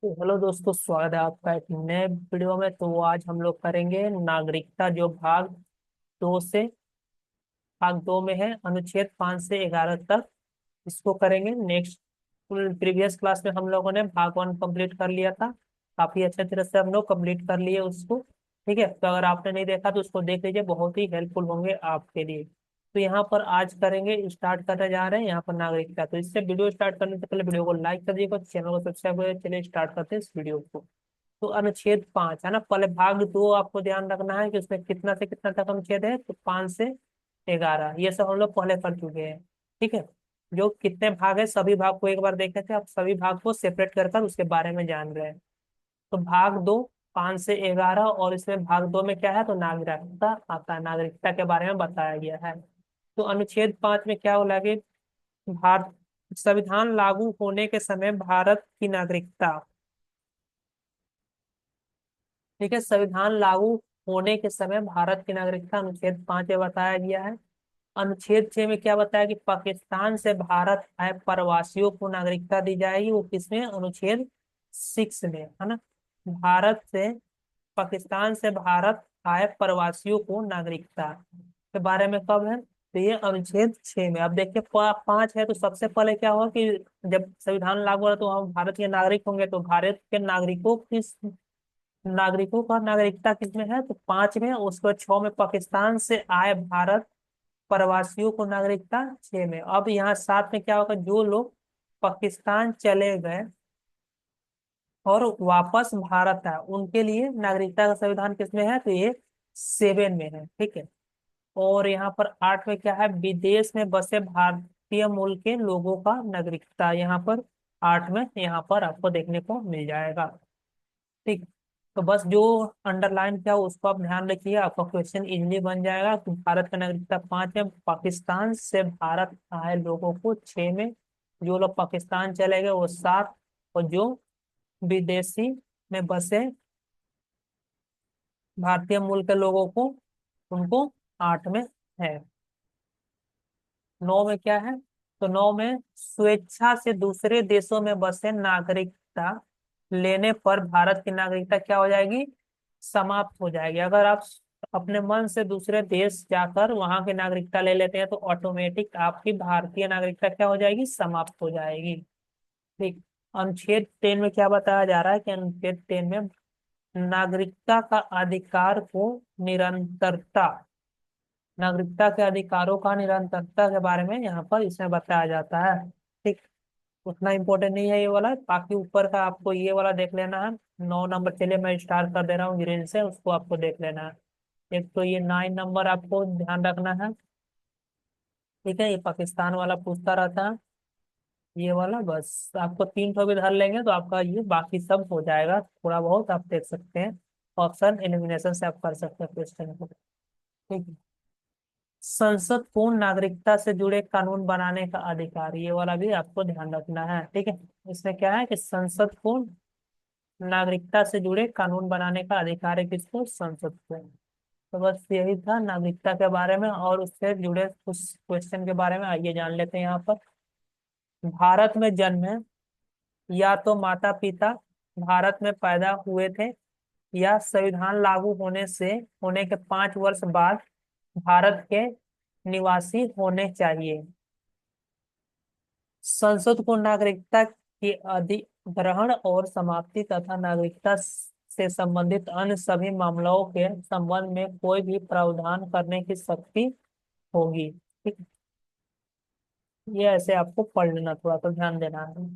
तो हेलो दोस्तों, स्वागत है आपका एक नए वीडियो में। तो आज हम लोग करेंगे नागरिकता, जो दो से भाग दो में है, अनुच्छेद 5 से 11 तक। इसको करेंगे नेक्स्ट। प्रीवियस क्लास में हम लोगों ने भाग 1 कंप्लीट कर लिया था। काफी अच्छे तरह से हम लोग कंप्लीट कर लिए उसको। ठीक है, तो अगर आपने नहीं देखा तो उसको देख लीजिए, बहुत ही हेल्पफुल होंगे आपके लिए। तो यहाँ पर आज करेंगे, स्टार्ट करने जा रहे हैं यहाँ पर नागरिकता। तो इससे वीडियो स्टार्ट करने से पहले वीडियो को लाइक कर दीजिएगा, चैनल को सब्सक्राइब करिए। चलिए स्टार्ट करते हैं इस वीडियो को। तो अनुच्छेद 5 है ना, पहले भाग 2 आपको ध्यान रखना है कि उसमें कितना से कितना तक अनुच्छेद है। तो 5 से 11 ये सब हम लोग पहले कर चुके हैं। ठीक है, जो कितने भाग है सभी भाग को एक बार देखे थे, आप सभी भाग को सेपरेट कर कर उसके बारे में जान रहे हैं। तो भाग 2 5 से 11, और इसमें भाग 2 में क्या है, तो नागरिकता आता है, नागरिकता के बारे में बताया गया है। तो अनुच्छेद 5 में क्या बोला कि भारत संविधान लागू होने के समय भारत की नागरिकता। ठीक है, संविधान लागू होने के समय भारत की नागरिकता अनुच्छेद 5 में बताया गया है। अनुच्छेद 6 में क्या बताया कि पाकिस्तान से भारत आए प्रवासियों को नागरिकता दी जाएगी। वो किसमें, अनुच्छेद 6 में है ना। भारत से पाकिस्तान से भारत आए प्रवासियों को नागरिकता के बारे में कब है, तो ये अनुच्छेद 6 में। अब देखिए 5 है, तो सबसे पहले क्या हुआ कि जब संविधान लागू हुआ तो हम भारत के नागरिक होंगे, तो भारत के नागरिकों का नागरिकता किसमें है, तो 5 में। उसके बाद 6 में पाकिस्तान से आए भारत प्रवासियों को नागरिकता 6 में। अब यहाँ 7 में क्या होगा, जो लोग पाकिस्तान चले गए और वापस भारत आए उनके लिए नागरिकता का संविधान किसमें है, तो ये 7 में है। ठीक है, और यहाँ पर 8 में क्या है, विदेश में बसे भारतीय मूल के लोगों का नागरिकता, यहाँ पर 8 में यहाँ पर आपको देखने को मिल जाएगा। ठीक, तो बस जो अंडरलाइन किया उसको आप ध्यान रखिए, आपका क्वेश्चन इजीली बन जाएगा कि भारत का नागरिकता 5 में, पाकिस्तान से भारत आए लोगों को 6 में, जो लोग पाकिस्तान चले गए वो 7, और जो विदेशी में बसे भारतीय मूल के लोगों को, उनको 8 में है। 9 में क्या है, तो 9 में स्वेच्छा से दूसरे देशों में बसे नागरिकता लेने पर भारत की नागरिकता क्या हो जाएगी, समाप्त हो जाएगी। अगर आप अपने मन से दूसरे देश जाकर वहां की नागरिकता ले लेते हैं तो ऑटोमेटिक आपकी भारतीय नागरिकता क्या हो जाएगी, समाप्त हो जाएगी। ठीक, अनुच्छेद 10 में क्या बताया जा रहा है कि अनुच्छेद 10 में नागरिकता का अधिकार को निरंतरता, नागरिकता के अधिकारों का निरंतरता के बारे में यहाँ पर इसमें बताया जाता है। ठीक, उतना इम्पोर्टेंट नहीं है ये वाला, बाकी ऊपर का आपको ये वाला देख लेना है। 9 नंबर, चलिए मैं स्टार्ट कर दे रहा हूँ ग्रीन से, उसको आपको देख लेना है। एक तो ये 9 नंबर आपको ध्यान रखना है। ठीक है, ये पाकिस्तान वाला पूछता रहता है, ये वाला बस आपको 3 भी धर लेंगे तो आपका ये बाकी सब हो जाएगा। थोड़ा बहुत आप देख सकते हैं, ऑप्शन एलिमिनेशन से आप कर सकते हैं क्वेश्चन को। ठीक है, संसद को नागरिकता से जुड़े कानून बनाने का अधिकार, ये वाला भी आपको ध्यान रखना है। ठीक है, इसमें क्या है कि संसद को नागरिकता से जुड़े कानून बनाने का अधिकार है, किसको, संसद को। तो बस यही था नागरिकता के बारे में, और उससे जुड़े कुछ क्वेश्चन के बारे में आइए जान लेते हैं यहाँ पर। भारत में जन्मे या तो माता पिता भारत में पैदा हुए थे, या संविधान लागू होने के 5 वर्ष बाद भारत के निवासी होने चाहिए। संसद को नागरिकता की अधिग्रहण और समाप्ति तथा नागरिकता से संबंधित अन्य सभी मामलों के संबंध में कोई भी प्रावधान करने की शक्ति होगी। ठीक, ये ऐसे आपको पढ़ लेना, थोड़ा तो ध्यान देना है।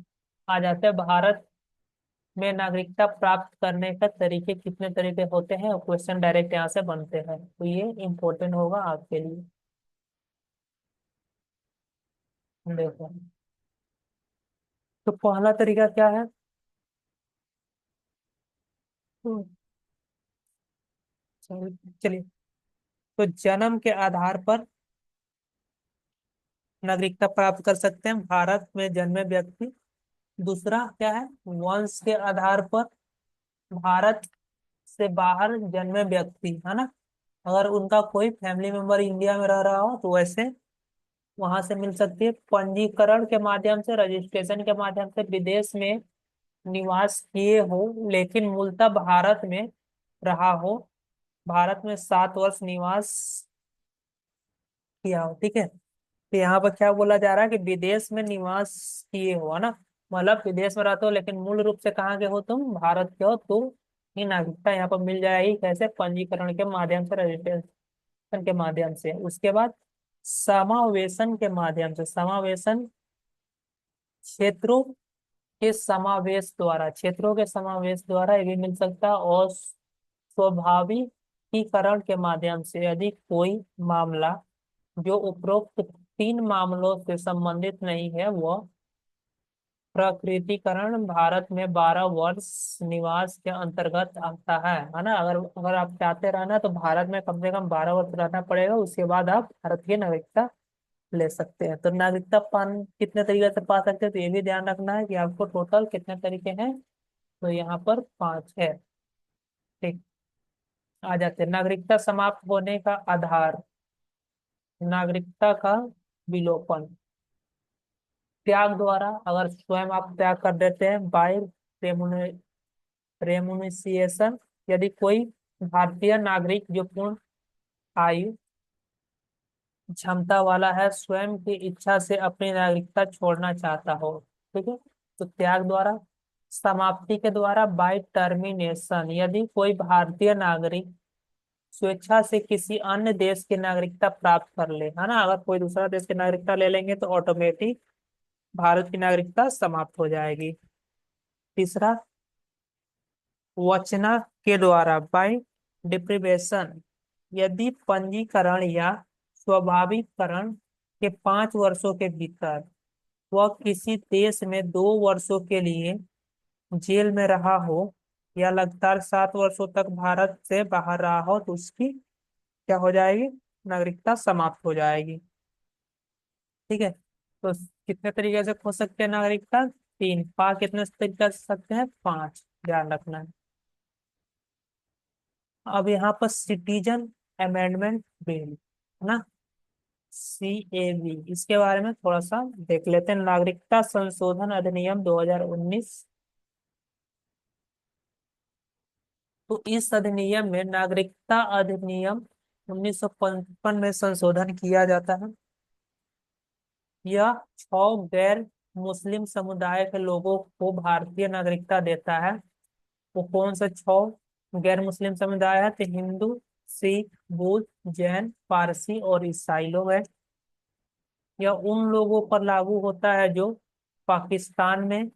आ जाते हैं भारत में नागरिकता प्राप्त करने का तरीके, कितने तरीके होते हैं, क्वेश्चन डायरेक्ट यहाँ से बनते हैं, तो ये इम्पोर्टेंट होगा आपके लिए। देखो, तो पहला तरीका क्या है, तो चलिए, तो जन्म के आधार पर नागरिकता प्राप्त कर सकते हैं भारत में जन्मे व्यक्ति। दूसरा क्या है, वंश के आधार पर भारत से बाहर जन्मे व्यक्ति, है ना। अगर उनका कोई फैमिली मेंबर इंडिया में रह रहा हो तो वैसे वहां से मिल सकती है। पंजीकरण के माध्यम से, रजिस्ट्रेशन के माध्यम से विदेश में निवास किए हो लेकिन मूलतः भारत में रहा हो, भारत में 7 वर्ष निवास किया हो, ठीक है। तो यहाँ पर क्या बोला जा रहा है कि विदेश में निवास किए हो, है ना। मतलब विदेश में रहते हो लेकिन मूल रूप से कहाँ के हो तुम, भारत के हो, तो ये नागरिकता यहाँ पर मिल जाएगी। कैसे, पंजीकरण के माध्यम से, रजिस्ट्रेशन के माध्यम से। उसके बाद समावेशन के माध्यम से, समावेशन क्षेत्रों के समावेश द्वारा, क्षेत्रों के समावेश द्वारा ये भी मिल सकता है। और स्वाभाविकीकरण के माध्यम से, यदि कोई मामला जो उपरोक्त 3 मामलों से संबंधित नहीं है, वह प्रकृतिकरण भारत में 12 वर्ष निवास के अंतर्गत आता है ना। अगर अगर आप चाहते रहना तो भारत में कम से कम 12 वर्ष रहना पड़ेगा, उसके बाद आप भारत की नागरिकता ले सकते हैं। तो नागरिकता पान कितने तरीके से पा सकते हैं, तो ये भी ध्यान रखना है कि आपको टोटल कितने तरीके हैं। तो यहाँ पर 5 है। ठीक, आ जाते हैं नागरिकता समाप्त होने का आधार। नागरिकता का विलोपन, त्याग द्वारा। अगर स्वयं आप त्याग कर देते हैं, बाय रेमुनिसिएशन। यदि कोई भारतीय नागरिक जो पूर्ण आयु क्षमता वाला है, स्वयं की इच्छा से अपनी नागरिकता छोड़ना चाहता हो, ठीक है, तो त्याग द्वारा। समाप्ति के द्वारा, बाय टर्मिनेशन। यदि कोई भारतीय नागरिक स्वेच्छा से किसी अन्य देश की नागरिकता प्राप्त कर ले, है ना। अगर कोई दूसरा देश की नागरिकता ले लेंगे तो ऑटोमेटिक भारत की नागरिकता समाप्त हो जाएगी। तीसरा, वचना के द्वारा, बाय डिप्रीवेशन। यदि पंजीकरण या स्वाभाविकरण के 5 वर्षों के भीतर वह किसी देश में 2 वर्षों के लिए जेल में रहा हो, या लगातार 7 वर्षों तक भारत से बाहर रहा हो, तो उसकी क्या हो जाएगी, नागरिकता समाप्त हो जाएगी। ठीक है। तो कितने तरीके से हो सकते हैं नागरिकता, 3। पा कितने तरीके से सकते हैं, 5। ध्यान रखना है। अब यहाँ पर सिटीजन अमेंडमेंट बिल, है ना, CAB, इसके बारे में थोड़ा सा देख लेते हैं। नागरिकता संशोधन अधिनियम 2019। तो इस अधिनियम में, नागरिकता अधिनियम 1955 में संशोधन किया जाता है। यह 6 गैर मुस्लिम समुदाय के लोगों को भारतीय नागरिकता देता है। वो कौन से 6 गैर मुस्लिम समुदाय है, तो हिंदू, सिख, बुद्ध, जैन, पारसी और ईसाई लोग हैं। यह उन लोगों पर लागू होता है जो पाकिस्तान में,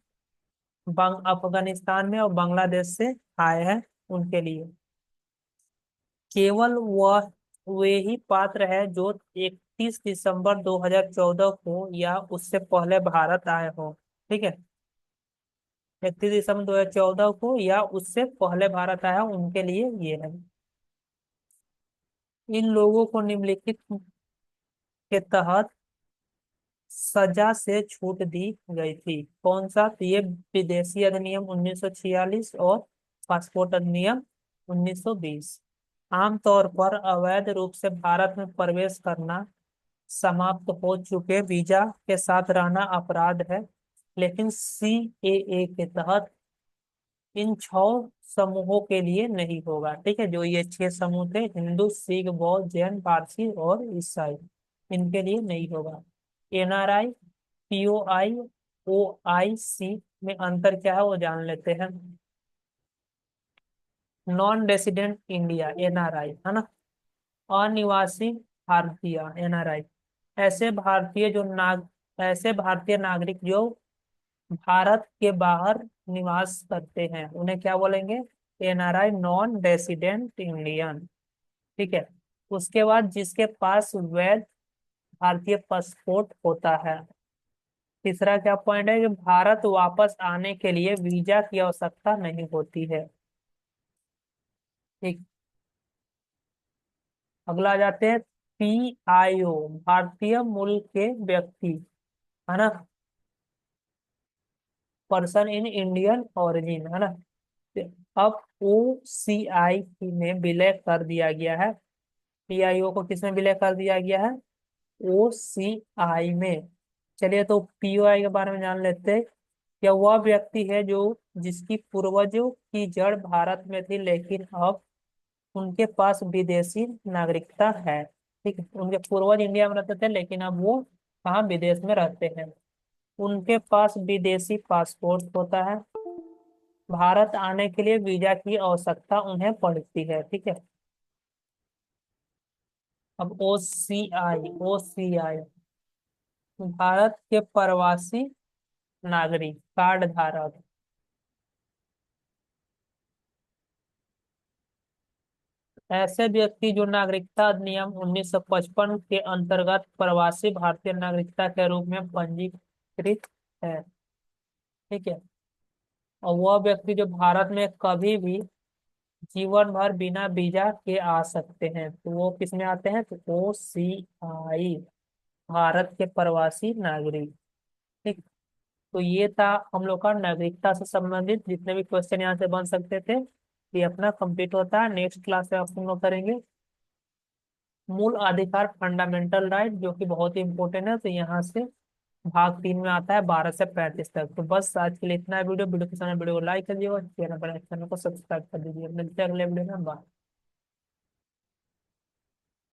अफगानिस्तान में और बांग्लादेश से आए हैं, उनके लिए। केवल वह वे ही पात्र है जो 31 दिसंबर 2014 को या उससे पहले भारत आए हो। ठीक है, 31 दिसंबर 2014 को या उससे पहले भारत आया, उनके लिए ये है। इन लोगों को निम्नलिखित के तहत सजा से छूट दी गई थी। कौन सा, तो ये विदेशी अधिनियम 1946 और पासपोर्ट अधिनियम 1920। आमतौर पर अवैध रूप से भारत में प्रवेश करना, समाप्त हो चुके वीजा के साथ रहना अपराध है, लेकिन CAA के तहत इन 6 समूहों के लिए नहीं होगा। ठीक है, जो ये 6 समूह थे, हिंदू, सिख, बौद्ध, जैन, पारसी और ईसाई, इनके लिए नहीं होगा। NRI, POI, OIC में अंतर क्या है वो जान लेते हैं। नॉन रेसिडेंट इंडिया, NRI, है ना, अनिवासी भारतीय, NRI। ऐसे भारतीय जो नाग ऐसे भारतीय नागरिक जो भारत के बाहर निवास करते हैं, उन्हें क्या बोलेंगे, NRI, नॉन रेसिडेंट इंडियन। ठीक है। उसके बाद जिसके पास वैध भारतीय पासपोर्ट होता है। तीसरा क्या पॉइंट है कि भारत वापस आने के लिए वीजा की आवश्यकता नहीं होती है। ठीक, अगला आ जाते हैं PIO, भारतीय मूल के व्यक्ति, है ना, पर्सन इन इंडियन ओरिजिन, है ना। अब OCI में विलय कर दिया गया है। PIO को किसमें विलय कर दिया गया है, OCI में। चलिए तो POI के बारे में जान लेते हैं। क्या वह व्यक्ति है जो जिसकी पूर्वजों की जड़ भारत में थी लेकिन अब उनके पास विदेशी नागरिकता है। ठीक है, उनके पूर्वज इंडिया में रहते थे लेकिन अब वो कहाँ विदेश में रहते हैं। उनके पास विदेशी पासपोर्ट होता है। भारत आने के लिए वीजा की आवश्यकता उन्हें पड़ती है। ठीक है। अब ओ सी आई भारत के प्रवासी नागरिक कार्ड धारक। ऐसे व्यक्ति जो नागरिकता अधिनियम 1955 के अंतर्गत प्रवासी भारतीय नागरिकता के रूप में पंजीकृत है। ठीक है। और वह व्यक्ति जो भारत में कभी भी जीवन भर बिना वीजा के आ सकते हैं, तो वो किस में आते हैं, तो O C I भारत के प्रवासी नागरिक। ठीक। तो ये था हम लोग का नागरिकता से संबंधित जितने भी क्वेश्चन यहाँ से बन सकते थे। ये अपना कंप्लीट होता है। नेक्स्ट क्लास में हम लोग करेंगे मूल अधिकार फंडामेंटल राइट, जो कि बहुत ही इंपॉर्टेंट है। तो यहाँ से भाग 3 में आता है 12 से 35 तक। तो बस आज के लिए इतना है। वीडियो वीडियो के समय वीडियो को लाइक कर दीजिए और चैनल को सब्सक्राइब कर दीजिए। मिलते हैं अगले वीडियो में। बाय।